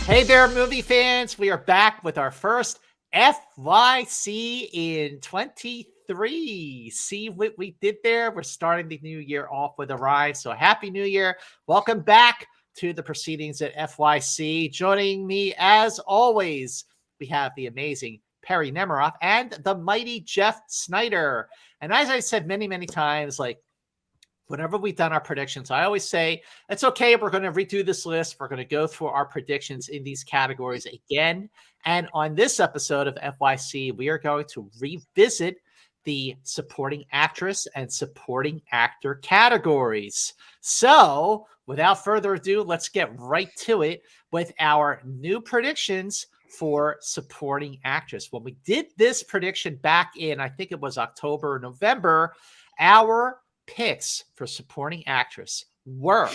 Hey there, movie fans. We are back with our first FYC in 23. See what we did there? We're starting the new year off with a ride. So happy new year. Welcome back to the proceedings at FYC. Joining me as always, we have the amazing Perri Nemiroff and the mighty Jeff Snyder. And as I said many, many times, whenever we've done our predictions, I always say, it's okay. We're going to redo this list. We're going to go through our predictions in these categories again. And on this episode of FYC, we are going to revisit the supporting actress and supporting actor categories. So without further ado, let's get right to it with our new predictions for supporting actress. When we did this prediction back in, I think it was October or November, our picks for supporting actress were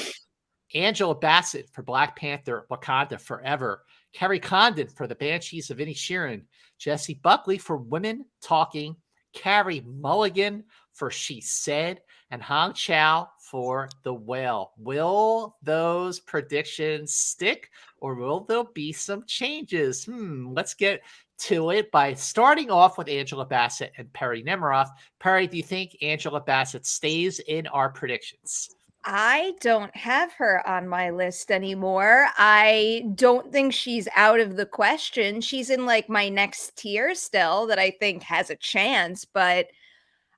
Angela Bassett for Black Panther, Wakanda Forever, Kerry Condon for The Banshees of Inisherin, Jessie Buckley for Women Talking, Carey Mulligan for She Said, and Hong Chow for The Whale. Will those predictions stick, or will there be some changes? Let's get to it by starting off with Angela Bassett and Perri Nemiroff. Perri, do you think Angela Bassett stays in our predictions? I don't have her on my list anymore. I don't think she's out of the question. She's in my next tier still that I think has a chance, but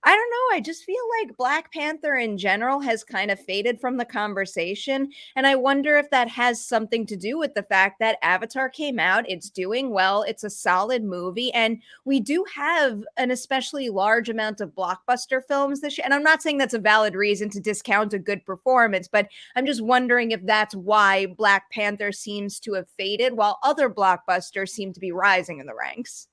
I don't know. I just feel like Black Panther in general has kind of faded from the conversation. And I wonder if that has something to do with the fact that Avatar came out. It's doing well. It's a solid movie. And we do have an especially large amount of blockbuster films this year. And I'm not saying that's a valid reason to discount a good performance, but I'm just wondering if that's why Black Panther seems to have faded while other blockbusters seem to be rising in the ranks.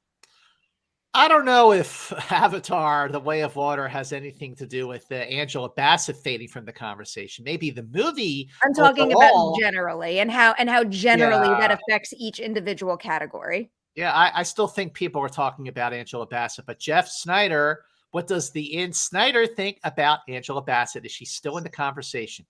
I don't know if Avatar: The Way of Water has anything to do with Angela Bassett fading from the conversation. Maybe the movie. I'm talking about generally and how generally that affects each individual category. Yeah, I still think people are talking about Angela Bassett, but Jeff Snyder, what does the In Snyder think about Angela Bassett? Is she still in the conversation?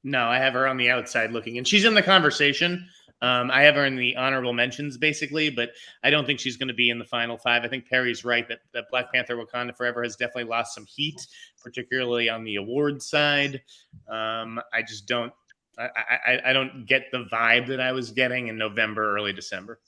No, I have her on the outside looking, and she's in the conversation. I have her in the honorable mentions, basically, but I don't think she's going to be in the final five. I think Perry's right that Black Panther Wakanda Forever has definitely lost some heat, particularly on the award side. I just don't I don't get the vibe that I was getting in November, early December.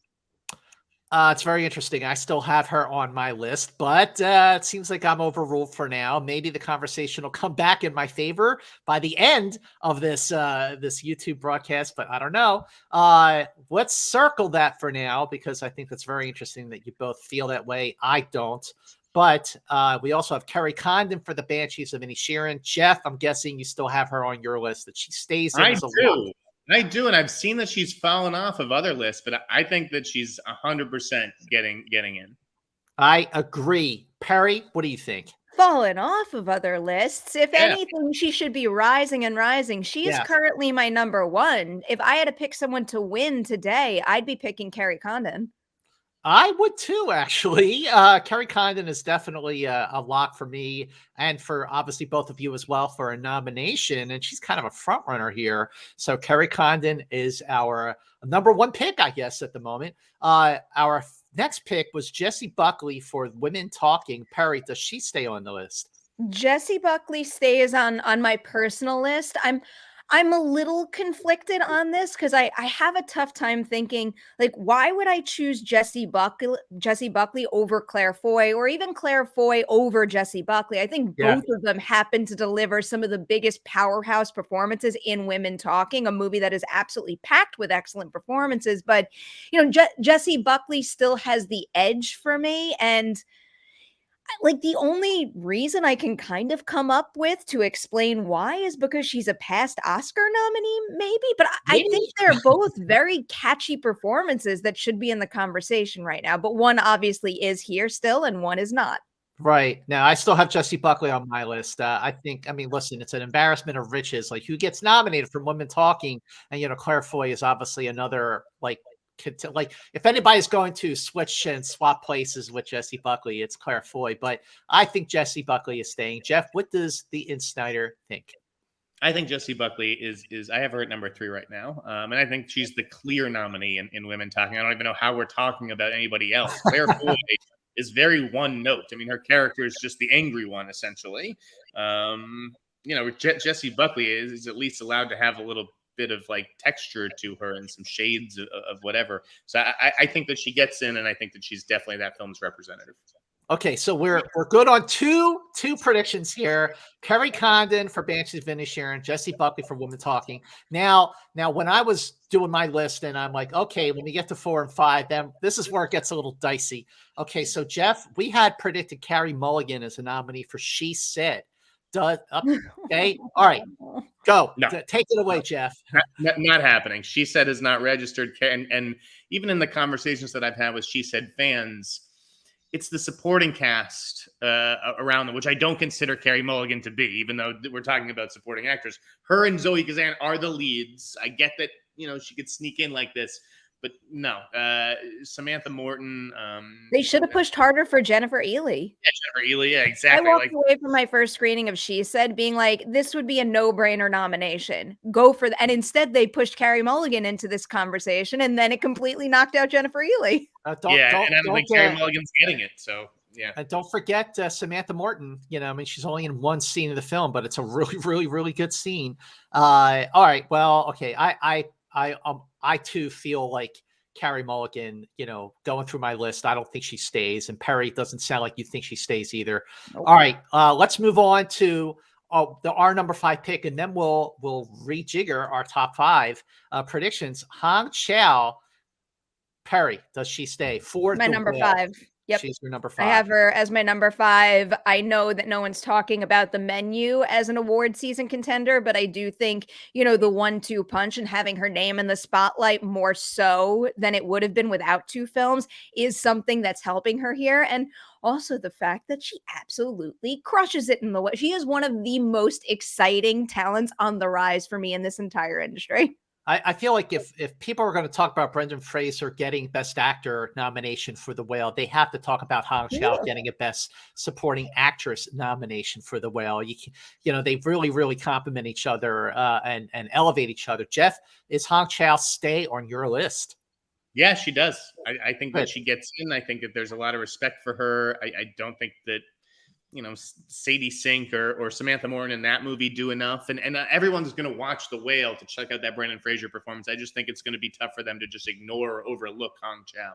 It's very interesting. I still have her on my list, but it seems like I'm overruled for now. Maybe the conversation will come back in my favor by the end of this this YouTube broadcast, but I don't know. Let's circle that for now because I think that's very interesting that you both feel that way. I don't. But we also have Kerry Condon for The Banshees of Inisherin. Jeff, I'm guessing you still have her on your list, that she stays in as a lock. I do, and I've seen that she's fallen off of other lists, but I think that she's 100% getting in. I agree. Perri, what do you think? Fallen off of other lists. If anything, she should be rising and rising. She is currently my number one. If I had to pick someone to win today, I'd be picking Kerry Condon. I would too, actually. Kerry Condon is definitely a lock for me and for obviously both of you as well for a nomination. And she's kind of a front runner here. So Kerry Condon is our number one pick, I guess, at the moment. Our next pick was Jessie Buckley for Women Talking. Perri, does she stay on the list? Jessie Buckley stays on my personal list. I'm a little conflicted on this because I have a tough time thinking, why would I choose Jessie Buckley over Claire Foy, or even Claire Foy over Jessie Buckley? I think both of them happen to deliver some of the biggest powerhouse performances in Women Talking, a movie that is absolutely packed with excellent performances. But, Jessie Buckley still has the edge for me. And the only reason I can kind of come up with to explain why is because she's a past Oscar nominee, maybe. But I think they're both very catchy performances that should be in the conversation right now. But one obviously is here still and one is not. Right. Now, I still have Jessie Buckley on my list. Listen, it's an embarrassment of riches. Who gets nominated for Women Talking? And, Claire Foy is obviously another, if anybody's going to switch and swap places with Jessie Buckley, it's Claire Foy. But I think Jessie Buckley is staying. Jeff, what does the In Snyder think? I think Jessie Buckley is I have her at number 3 right now, and I think she's the clear nominee in Women Talking. I don't even know how we're talking about anybody else. Claire Foy is very one note. I mean, her character is just the angry one, essentially. Jessie Buckley is at least allowed to have a little bit of like texture to her and some shades of whatever. So I think that she gets in, and I think that she's definitely that film's representative. Okay, so we're good on two predictions here. Kerry Condon for Banshees of Inisherin, Jessie Buckley for Women Talking. Now, when I was doing my list, and I'm like, okay, when we get to 4 and 5, then this is where it gets a little dicey. Okay, so Jeff, we had predicted Carey Mulligan as a nominee for She Said. Okay, all right, go. No. Take it away, Jeff. Not happening. She Said is not registered, and even in the conversations that I've had with She Said fans, it's the supporting cast around them, which I don't consider Carey Mulligan to be, even though we're talking about supporting actors. Her and Zoe Kazan are the leads. I get that, she could sneak in like this, but no. Samantha Morton. They should have pushed harder for Jennifer Ely. Yeah, Jennifer Ely. Yeah, exactly. I walked away from my first screening of She Said being like, this would be a no-brainer nomination. Go for that. And instead they pushed Carey Mulligan into this conversation, and then it completely knocked out Jennifer Ely. And I don't think Carey Mulligan's getting it. So yeah. And don't forget Samantha Morton. She's only in one scene of the film, but it's a really, really, really good scene. All right. Well, okay. I too feel like Carey Mulligan, going through my list, I don't think she stays. And Perri, doesn't sound like you think she stays either. Nope. All right. Let's move on to our number 5 pick, and then we'll rejigger our top 5 predictions. Hong Chau. Perri, does she stay? For my number 5. Yep. She's your number 5. I have her as my number 5. I know that no one's talking about the menu as an award season contender, but I do think, the 1-2 punch and having her name in the spotlight more so than it would have been without 2 films is something that's helping her here. And also the fact that she absolutely crushes it in the way. She is one of the most exciting talents on the rise for me in this entire industry. I feel like if people are going to talk about Brendan Fraser getting Best Actor nomination for The Whale, they have to talk about Hong Chau getting a Best Supporting Actress nomination for The Whale. They really, really complement each other and elevate each other. Jeff, is Hong Chau stay on your list? Yeah, she does. I think that she gets in. I think that there's a lot of respect for her. I don't think that Sadie Sink or Samantha Morton in that movie do enough. And everyone's going to watch The Whale to check out that Brendan Fraser performance. I just think it's going to be tough for them to just ignore or overlook Hong Chau.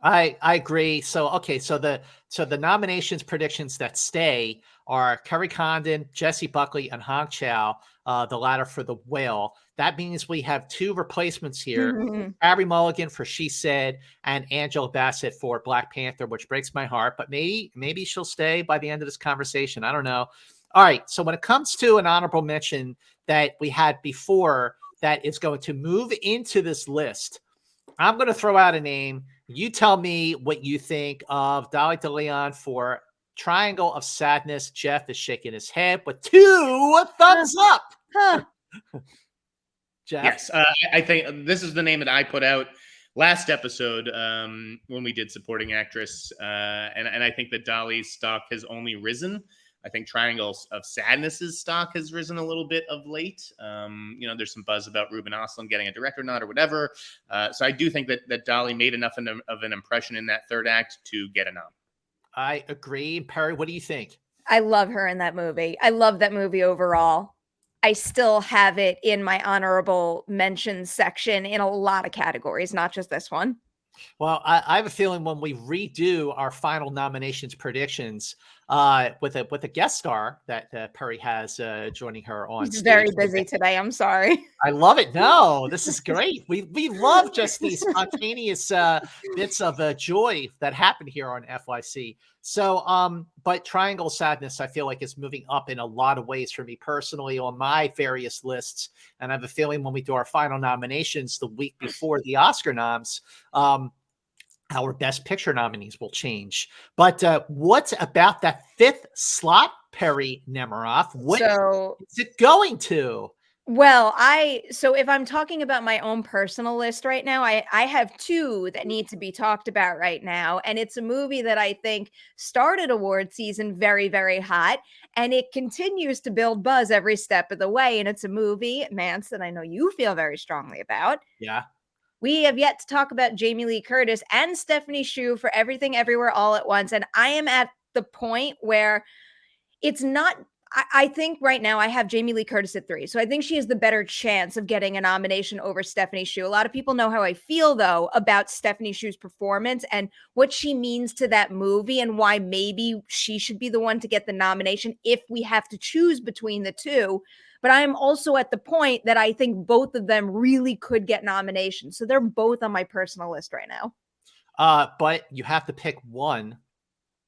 I agree. So the nominations predictions that stay are Kerry Condon, Jessie Buckley, and Hong Chau, the latter for The Whale. That means we have 2 replacements here. Carey Mulligan for She Said and Angela Bassett for Black Panther, which breaks my heart, but maybe she'll stay by the end of this conversation. I don't know. All right. So when it comes to an honorable mention that we had before that is going to move into this list, I'm going to throw out a name. You tell me what you think of Dolly DeLeon for Triangle of Sadness. Jeff is shaking his head with 2 thumbs up. Jeff? Yes, I think this is the name that I put out last episode when we did supporting actress, and I think that Dolly's stock has only risen. I think Triangle of Sadness's stock has risen a little bit of late. There's some buzz about Ruben Östlund getting a director nod or whatever. So I do think that Dolly made enough of an impression in that 3rd act to get a nom. I agree. Perri, what do you think? I love her in that movie. I love that movie overall. I still have it in my honorable mentions section in a lot of categories, not just this one. Well, I have a feeling when we redo our final nominations predictions with a guest star that Perri has joining her on He's stage. Very busy today. I'm sorry. I love it. No, this is great. We love just these spontaneous bits of joy that happen here on FYC. So, but Triangle Sadness, I feel like is moving up in a lot of ways for me personally on my various lists. And I have a feeling when we do our final nominations the week before the Oscar noms, our Best Picture nominees will change. But what about that 5th slot, Perri Nemiroff? What is it going to? Well, so if I'm talking about my own personal list right now, I have two that need to be talked about right now, and it's a movie that I think started award season very, very hot, and it continues to build buzz every step of the way. And it's a movie, Mance, that I know you feel very strongly about. Yeah. We have yet to talk about Jamie Lee Curtis and Stephanie Hsu for Everything Everywhere All at Once, and I am at the point where it's not. I think right now I have Jamie Lee Curtis at 3. So I think she has the better chance of getting a nomination over Stephanie Hsu. A lot of people know how I feel, though, about Stephanie Hsu's performance and what she means to that movie and why maybe she should be the one to get the nomination if we have to choose between the two. But I am also at the point that I think both of them really could get nominations. So they're both on my personal list right now. But you have to pick one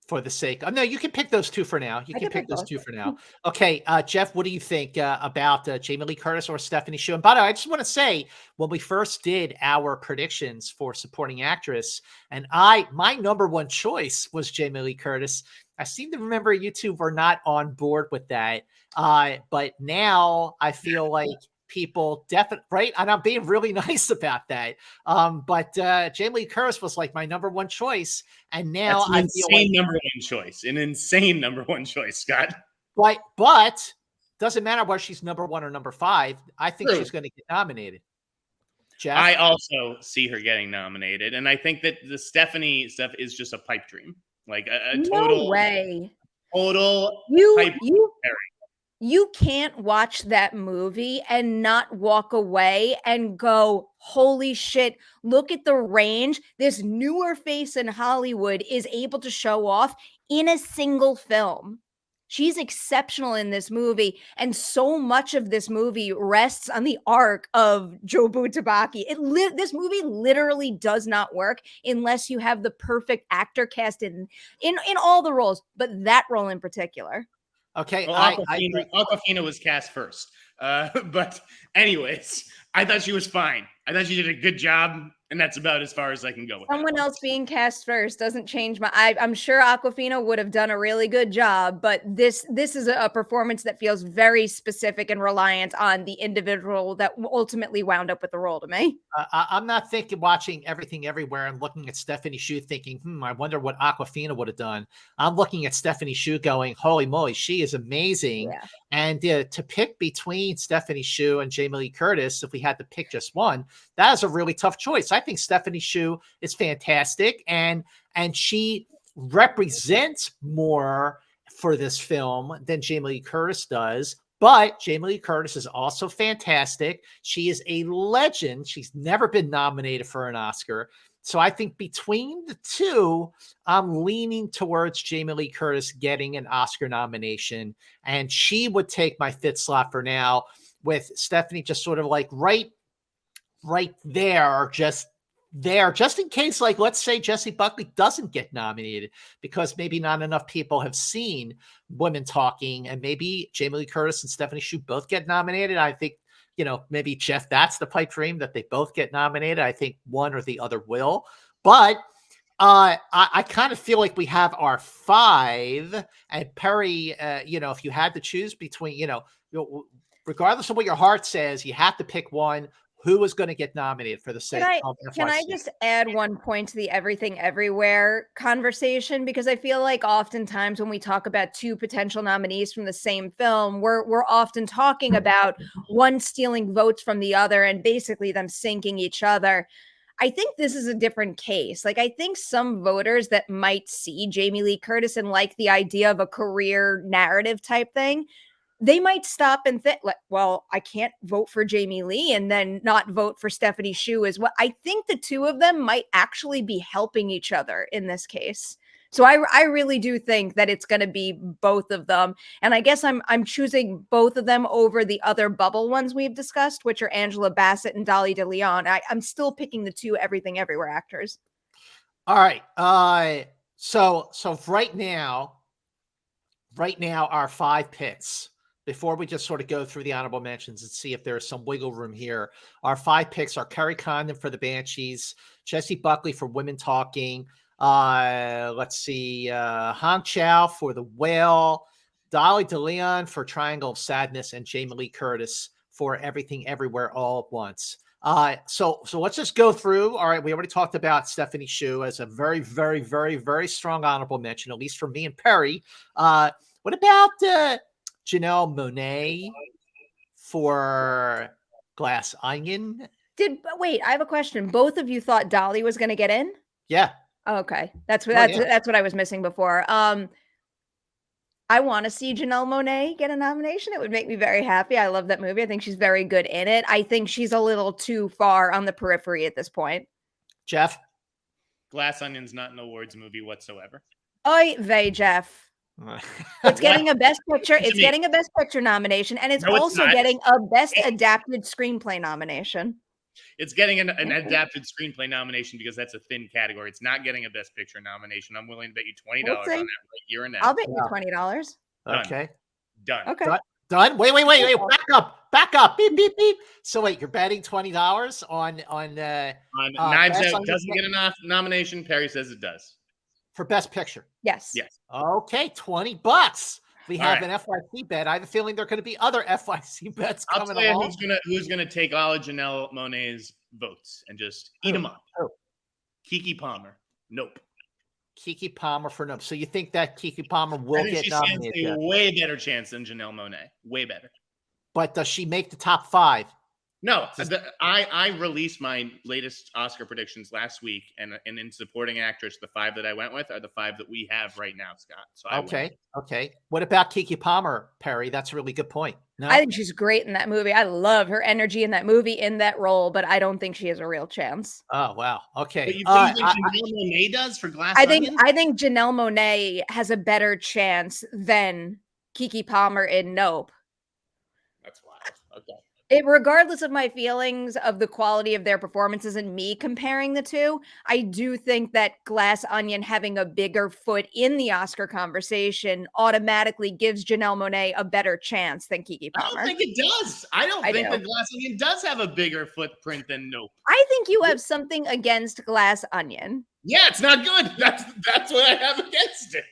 for the sake no, you can pick those two for now. You I can can pick pick those both. two for now. Okay, Jeff, what do you think about Jamie Lee Curtis or Stephanie Hsu? And by the way, I just want to say, when we first did our predictions for supporting actress, and my number one choice was Jamie Lee Curtis. I seem to remember you two were not on board with that. But now I feel like people definitely, right? And I'm being really nice about that. But Jamie Lee Curtis was like my number one choice. And now That's an I feel like, insane number one choice. An insane number one choice, Scott. but doesn't matter whether she's number 1 or number 5. I think True. she's going to get nominated. Jeff? I also see her getting nominated, and I think that the Stephanie stuff is just a pipe dream, like a No way. total pipe You dream. you can't watch that movie and not walk away and go, holy shit, look at the range this newer face in Hollywood is able to show off in a single film. She's exceptional in this movie, and so much of this movie rests on the arc of Jobu Tabaki. This movie literally does not work unless you have the perfect actor cast in all the roles, but that role in particular. Okay, Well, I agree. Aquafina was cast first. But anyways, I thought she was fine. I thought she did a good job, and that's about as far as I can go with Someone that. else being cast first doesn't change I'm sure Aquafina would have done a really good job, but this is a performance that feels very specific and reliant on the individual that ultimately wound up with the role to me. I'm not watching Everything Everywhere and looking at Stephanie Hsu thinking, I wonder what Aquafina would have done. I'm looking at Stephanie Hsu going, holy moly, she is amazing. Yeah. And to pick between Stephanie Hsu and Jamie Lee Curtis, if we had to pick just one, that is a really tough choice. I think Stephanie Hsu is fantastic, and she represents more for this film than Jamie Lee Curtis does. But Jamie Lee Curtis is also fantastic. She is a legend. She's never been nominated for an Oscar. So I think between the two, I'm leaning towards Jamie Lee Curtis getting an Oscar nomination. And she would take my 5th slot for now, with Stephanie just sort of like right there, just in case, like, let's say Jessie Buckley doesn't get nominated because maybe not enough people have seen Women Talking, and maybe Jamie Lee Curtis and Stephanie Hsu both get nominated. I think, maybe, Jeff, that's the pipe dream, that they both get nominated. I think one or the other will. But I kind of feel like we have our 5, and Perri, if you had to choose between, regardless of what your heart says, you have to pick one. Who is going to get nominated for the sake of FYC? Can I just add one point to the Everything Everywhere conversation? Because I feel like oftentimes when we talk about 2 potential nominees from the same film, we're often talking about one stealing votes from the other and basically them sinking each other. I think this is a different case. Like, I think some voters that might see Jamie Lee Curtis and like the idea of a career narrative type thing, they might stop and think, like, well, I can't vote for Jamie Lee and then not vote for Stephanie Hsu as well. I think the two of them might actually be helping each other in this case. So I really do think that it's going to be both of them. And I guess I'm choosing both of them over the other bubble ones we've discussed, which are Angela Bassett and Dolly DeLeon. I'm still picking the 2 Everything Everywhere actors. All right. So right now, our 5 picks, before we just sort of go through the honorable mentions and see if there's some wiggle room here, our 5 picks are Kerry Condon for The Banshees, Jessie Buckley for Women Talking, let's see, Hong Chow for The Whale, Dolly DeLeon for Triangle of Sadness, and Jamie Lee Curtis for Everything Everywhere All at Once. So let's just go through. All right, we already talked about Stephanie Hsu as a very, very, very, very strong honorable mention, at least for me and Perry. What about Janelle Monáe for Glass Onion? Wait, I have a question. Both of you thought Dolly was going to get in? Yeah. Oh, okay. That's Oh, yeah. that's what I was missing before. I want to see Janelle Monáe get a nomination. It would make me very happy. I love that movie. I think she's very good in it. I think she's a little too far on the periphery at this point. Jeff? Glass Onion's not an awards movie whatsoever. Oy vey, Jeff. It's getting a Best Picture. It's getting a Best Picture nomination, and it's also getting a Best Adapted Screenplay nomination. It's getting an adapted screenplay nomination because that's a thin category. It's not getting a Best Picture nomination. I'm willing to bet you $20 on that right here and now. I'll bet you $20. Okay. Done. Okay. Done. Wait. Back up. Beep, beep, beep. So wait, you're betting $20 on Knives Out doesn't get a nomination. Perry says it does. For Best Picture. Yes. Yes. Okay, $20. We have an FYC bet. I have a feeling there are going to be other FYC bets coming along. I'll tell you who's gonna take all of Janelle Monáe's votes and just eat them up. Keke Palmer. Nope. Keke Palmer for nope. So you think that Keke Palmer will get nominated? She stands a way better chance than Janelle Monáe. Way better. But does she make the top 5? No, I released my latest Oscar predictions last week, and in supporting actress, the 5 that I went with are the 5 that we have right now, Scott. So okay. What about Keke Palmer, Perry? That's a really good point. No? I think she's great in that movie. I love her energy in that movie, in that role, but I don't think she has a real chance. Oh wow. Okay. But you think Janelle Monáe does for Glass Onion? I think Janelle Monáe has a better chance than Keke Palmer in Nope. That's wild. Okay. Regardless of my feelings of the quality of their performances and me comparing the two, I do think that Glass Onion having a bigger foot in the Oscar conversation automatically gives Janelle Monáe a better chance than Keke Palmer. I don't think it does. I don't think that Glass Onion does have a bigger footprint than Nope. I think you have something against Glass Onion. Yeah, it's not good. That's what I have against it.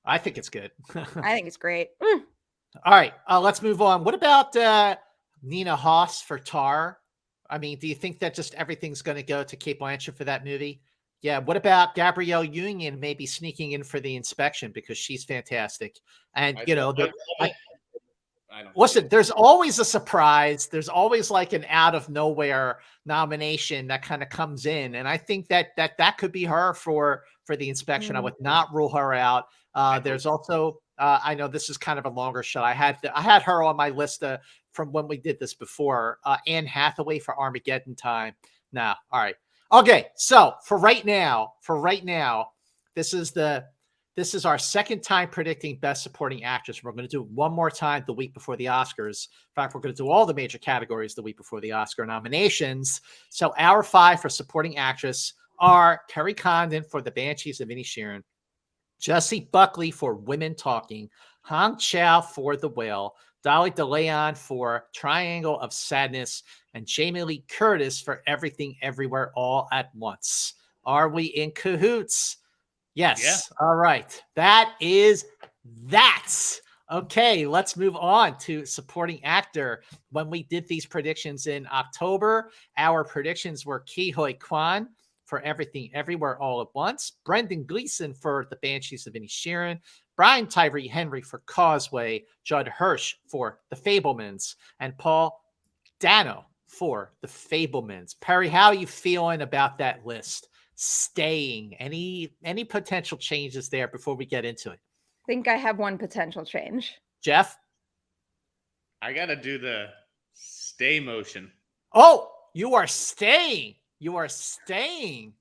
I think it's good. I think it's great. All right, let's move on. What about Nina Hoss for Tar? I mean, do you think that just everything's going to go to Cate Blanchett for that movie? Yeah. What about Gabrielle Union maybe sneaking in for The Inspection because she's fantastic? And listen, there's always a surprise. There's always like an out of nowhere nomination that kind of comes in, and I think that could be her for The Inspection. I would not rule her out. There's also I know this is kind of a longer shot. I had her on my list from when we did this before. Anne Hathaway for Armageddon Time. Now, all right. Okay, so for right now, this is our second time predicting Best Supporting Actress. We're going to do it one more time the week before the Oscars. In fact, we're going to do all the major categories the week before the Oscar nominations. So our 5 for Supporting Actress are Kerry Condon for The Banshees of Inisherin, Jessie Buckley for Women Talking, Hong Chow for The Whale, Dolly DeLeon for Triangle of Sadness, and Jamie Lee Curtis for Everything Everywhere All at Once. Are we in cahoots? Yes. Yeah. All right. That is that. Okay, let's move on to Supporting Actor. When we did these predictions in October, our predictions were Ke Huy Quan for Everything Everywhere All at Once, Brendan Gleeson for The Banshees of Inisherin, Brian Tyree Henry for Causeway, Judd Hirsch for The Fabelmans, and Paul Dano for The Fabelmans. Perry, how are you feeling about that list? Staying? Any potential changes there before we get into it? I think I have one potential change. Jeff? I got to do the stay motion. Oh, you are staying. You are staying.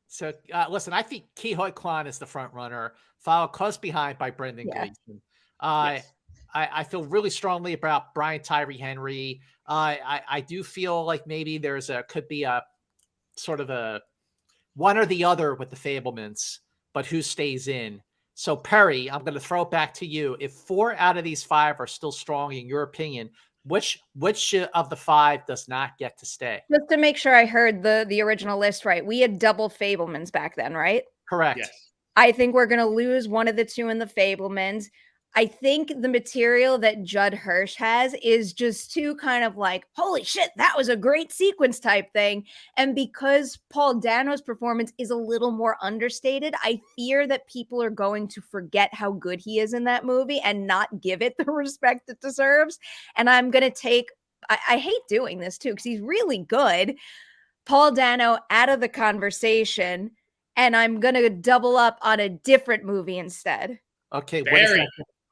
So, listen, I think Ke Huy Quan is the front runner, followed close behind by Brendan Gleeson. Yes. I feel really strongly about Brian Tyree Henry. I do feel like maybe could be a sort of a one or the other with the Fabelmans, but who stays in? So, Perry, I'm going to throw it back to you. If 4 out of these 5 are still strong, in your opinion, which of the 5 does not get to stay? Just to make sure I heard the original list right, we had double Fabelmans back then, right? Correct. Yes. I think we're going to lose one of the 2 in the Fabelmans. I think the material that Judd Hirsch has is just too kind of like, holy shit, that was a great sequence type thing. And because Paul Dano's performance is a little more understated, I fear that people are going to forget how good he is in that movie and not give it the respect it deserves. And I'm going to take, I hate doing this too, because he's really good, Paul Dano out of the conversation. And I'm going to double up on a different movie instead. Okay, Barry. what is that?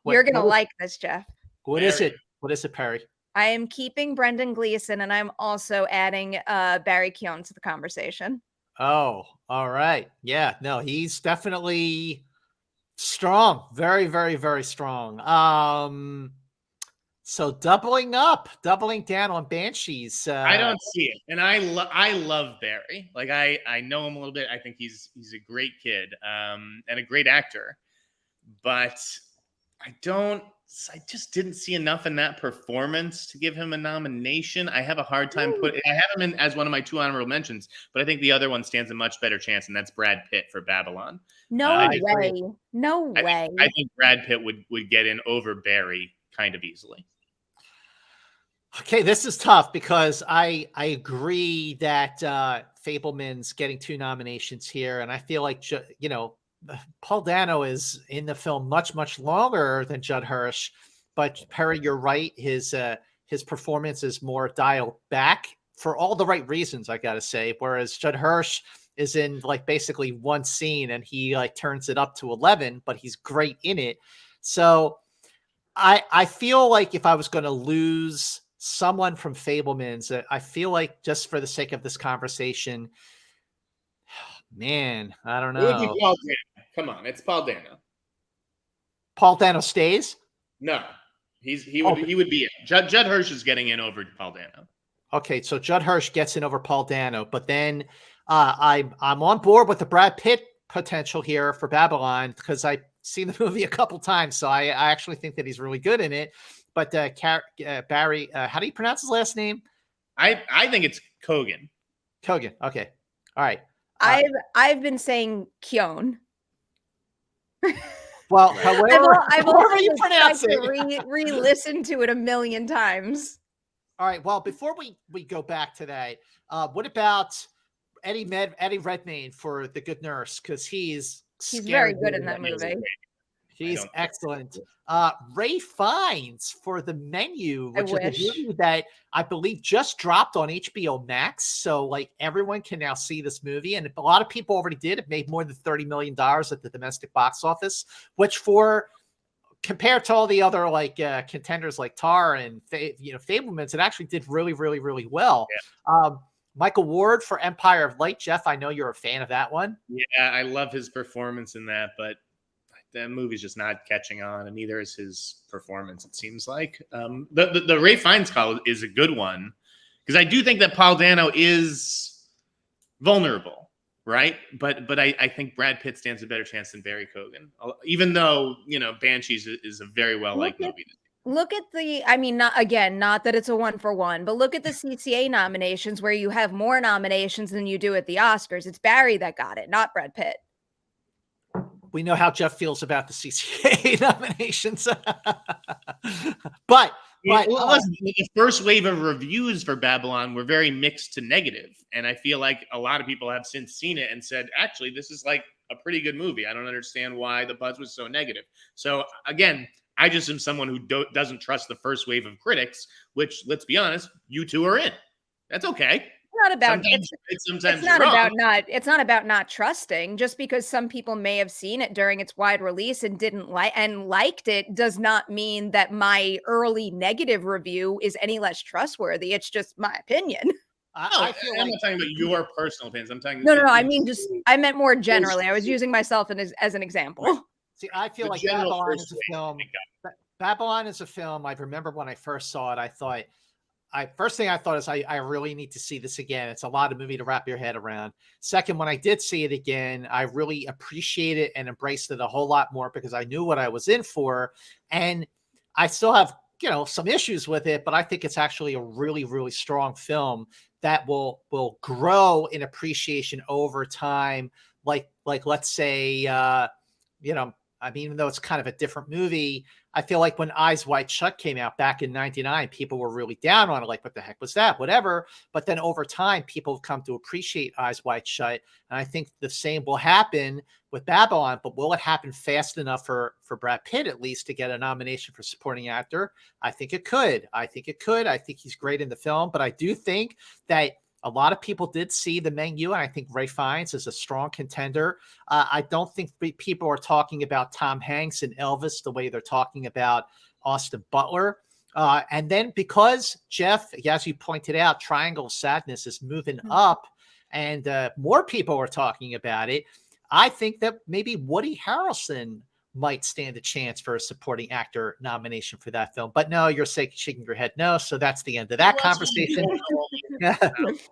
You're going to like this, Jeff. What is it? What is it, Perry? I am keeping Brendan Gleeson, and I'm also adding Barry Keoghan to the conversation. Oh, all right. Yeah, no, he's definitely strong. Very, very, very strong. So doubling down on Banshees. I don't see it, and I love Barry. Like I know him a little bit. I think he's a great kid, and a great actor. But I just didn't see enough in that performance to give him a nomination. I have a hard time I have him in as one of my 2 honorable mentions, but I think the other one stands a much better chance, and that's Brad Pitt for Babylon. No way. No way. I think Brad Pitt would get in over Barry kind of easily. Okay, this is tough because I agree that Fabelmans getting 2 nominations here, and I feel like Paul Dano is in the film much, much longer than Judd Hirsch. But Perry, you're right. His performance is more dialed back for all the right reasons, I gotta say. Whereas Judd Hirsch is in like basically one scene and he like turns it up to 11, but he's great in it. So I feel like if I was going to lose someone from Fabelmans, I feel like just for the sake of this conversation, man, I don't know. It would be Paul Dano. Come on, it's Paul Dano. Paul Dano stays? No, he would be in. Judd Hirsch is getting in over Paul Dano. Okay, so Judd Hirsch gets in over Paul Dano, but then I'm on board with the Brad Pitt potential here for Babylon because I've seen the movie a couple times, so I actually think that he's really good in it. But Barry, how do you pronounce his last name? I think it's Kogan. Kogan. Okay, all right. I've been saying Keoghan. Well, however you pronounce it, re-listen to it a million times. All right. Well, before we go back to that, what about Eddie Redmayne for The Good Nurse? Because he's very good in that movie. He's excellent. Ray Fiennes for The Menu, which is a movie that I believe just dropped on HBO Max. So like everyone can now see this movie. And a lot of people already did. It made more than $30 million at the domestic box office, which compared to all the other like contenders like Tar and Fabelmans, it actually did really, really, really well. Yeah. Michael Ward for Empire of Light. Jeff, I know you're a fan of that one. Yeah, I love his performance in that, but the movie's just not catching on, and neither is his performance, it seems like. The Ray Fiennes call is a good one, because I do think that Paul Dano is vulnerable, right? But I think Brad Pitt stands a better chance than Barry Keoghan, even though, Banshees is a very well-liked movie. Look at not that it's a 1-for-1, but look at the CCA nominations where you have more nominations than you do at the Oscars. It's Barry that got it, not Brad Pitt. We know how Jeff feels about the CCA nominations. but the first wave of reviews for Babylon were very mixed to negative. And I feel like a lot of people have since seen it and said, actually, this is like a pretty good movie. I don't understand why the buzz was so negative. So again, I just am someone who doesn't trust the first wave of critics, which, let's be honest, you two are in. That's okay. It's not about not trusting. Just because some people may have seen it during its wide release and liked it does not mean that my early negative review is any less trustworthy. It's just my opinion. I'm not talking about your personal opinions. I'm talking. No. I meant more generally. I was using myself as an example. See, I feel like Babylon is a film. Babylon is a film. I remember when I first saw it, first thing I thought is I really need to see this again. It's a lot of movie to wrap your head around. Second, when I did see it again, I really appreciated it and embraced it a whole lot more because I knew what I was in for. And I still have, some issues with it, but I think it's actually a really, really strong film that will grow in appreciation over time. Like let's say, I mean, even though it's kind of a different movie, I feel like when Eyes Wide Shut came out back in '99, people were really down on it. Like, what the heck was that? Whatever. But then over time, people have come to appreciate Eyes Wide Shut. And I think the same will happen with Babylon, but will it happen fast enough for Brad Pitt, at least, to get a nomination for supporting actor? I think it could. I think it could. I think he's great in the film, but I do think that a lot of people did see the menu, and I think Ray Fiennes is a strong contender. I don't think people are talking about Tom Hanks and Elvis the way they're talking about Austin Butler. And then because, Jeff, as you pointed out, Triangle of Sadness is moving up and more people are talking about it, I think that maybe Woody Harrelson might stand a chance for a supporting actor nomination for that film. But no, you're shaking your head no, so that's the end of that conversation.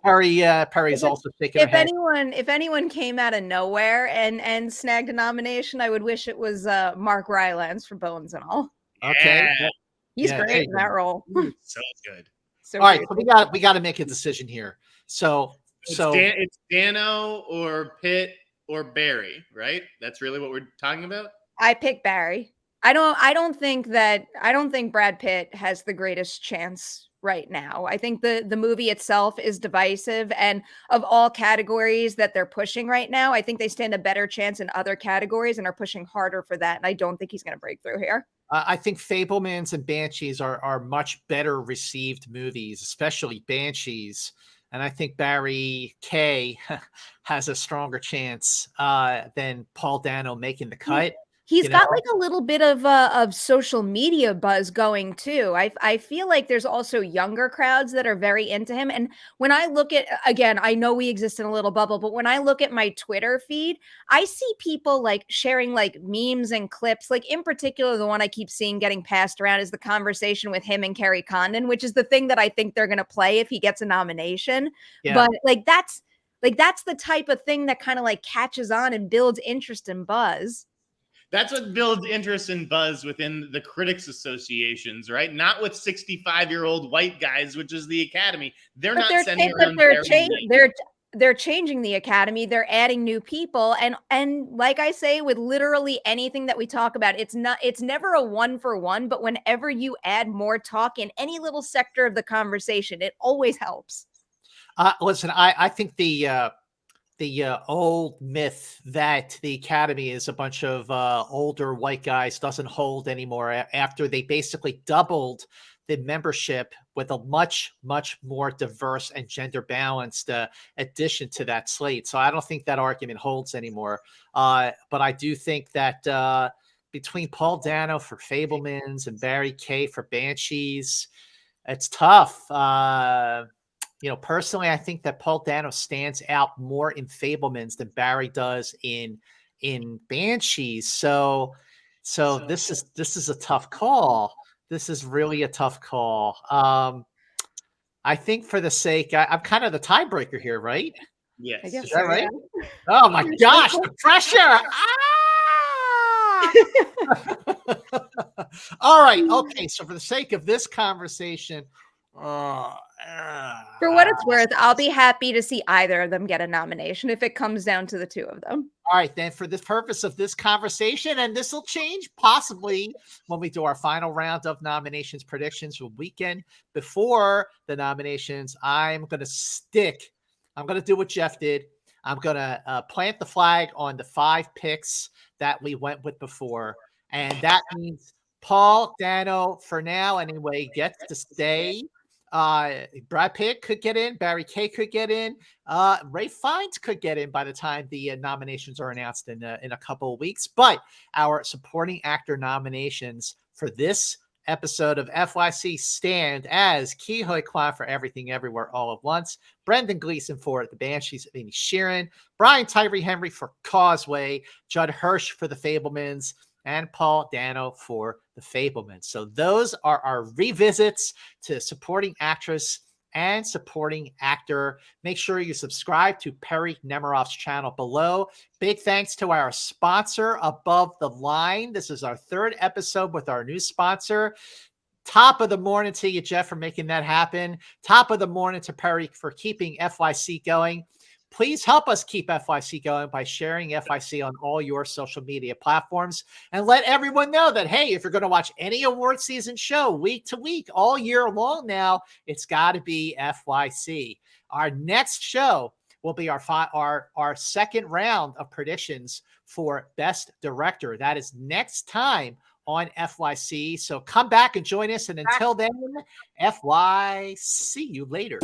Perry's also shaking her head. If anyone came out of nowhere and snagged a nomination, I would wish it was Mark Rylance for Bones and All. Okay. Yeah. He's great in that role. So good. So all right, so we got to make a decision here. So it's Dano or Pitt or Barry, right? That's really what we're talking about. I pick Barry. I don't think Brad Pitt has the greatest chance right now. I think the movie itself is divisive, and of all categories that they're pushing right now, I think they stand a better chance in other categories and are pushing harder for that. And I don't think he's going to break through here. I think Fabelmans and Banshees are much better received movies, especially Banshees. And I think Barry K has a stronger chance than Paul Dano making the cut. He's got like a little bit of social media buzz going too. I feel like there's also younger crowds that are very into him. And when I look at, again, I know we exist in a little bubble, but when I look at my Twitter feed, I see people like sharing like memes and clips. Like in particular, the one I keep seeing getting passed around is the conversation with him and Kerry Condon, which is the thing that I think they're going to play if he gets a nomination. Yeah. But that's the type of thing that kind of like catches on and builds interest and buzz. That's what builds interest and buzz within the critics associations, right? Not with 65-year-old white guys, which is the Academy. They're changing the Academy. They're adding new people. And like I say, with literally anything that we talk about, it's never a 1-for-1, but whenever you add more talk in any little sector of the conversation, it always helps. Listen, I think the old myth that the Academy is a bunch of older white guys doesn't hold anymore after they basically doubled the membership with a much, much more diverse and gender balanced addition to that slate. So I don't think that argument holds anymore. But I do think that between Paul Dano for Fabelmans and Barry K for Banshees, it's tough. Personally, I think that Paul Dano stands out more in Fabelmans than Barry does in Banshees. So this is a tough call. This is really a tough call. I think for the sake, I'm kind of the tiebreaker here, right? Yes. Is that right? Yeah. Oh my gosh, the pressure! All right. Okay. So for the sake of this conversation. For what it's worth, I'll be happy to see either of them get a nomination if it comes down to the two of them. All right, then for the purpose of this conversation, and this will change possibly when we do our final round of nominations predictions for weekend before the nominations, I'm going to do what Jeff did. I'm going to plant the flag on the 5 picks that we went with before. And that means Paul Dano, for now anyway, gets to stay. Brad Pitt could get in. Barry K could get in. Ray Fiennes could get in by the time the nominations are announced in a couple of weeks. But our supporting actor nominations for this episode of FYC stand as Ke Huy Quan for Everything Everywhere All at Once, Brendan Gleeson for The Banshees of Inisherin, Brian Tyree Henry for Causeway, Judd Hirsch for The Fabelmans, and Paul Dano for The Fabelmans. So those are our revisits to supporting actress and supporting actor. Make sure you subscribe to Perri Nemiroff's channel below. Big thanks to our sponsor, Above the Line. This is our 3rd episode with our new sponsor. Top of the morning to you, Jeff, for making that happen. Top of the morning to Perri for keeping FYC going. Please help us keep FYC going by sharing FYC on all your social media platforms, and let everyone know that, hey, if you're going to watch any award season show week to week all year long now, it's got to be FYC. Our next show will be our second round of predictions for Best Director. That is next time on FYC. So come back and join us. And until then, FYC you later.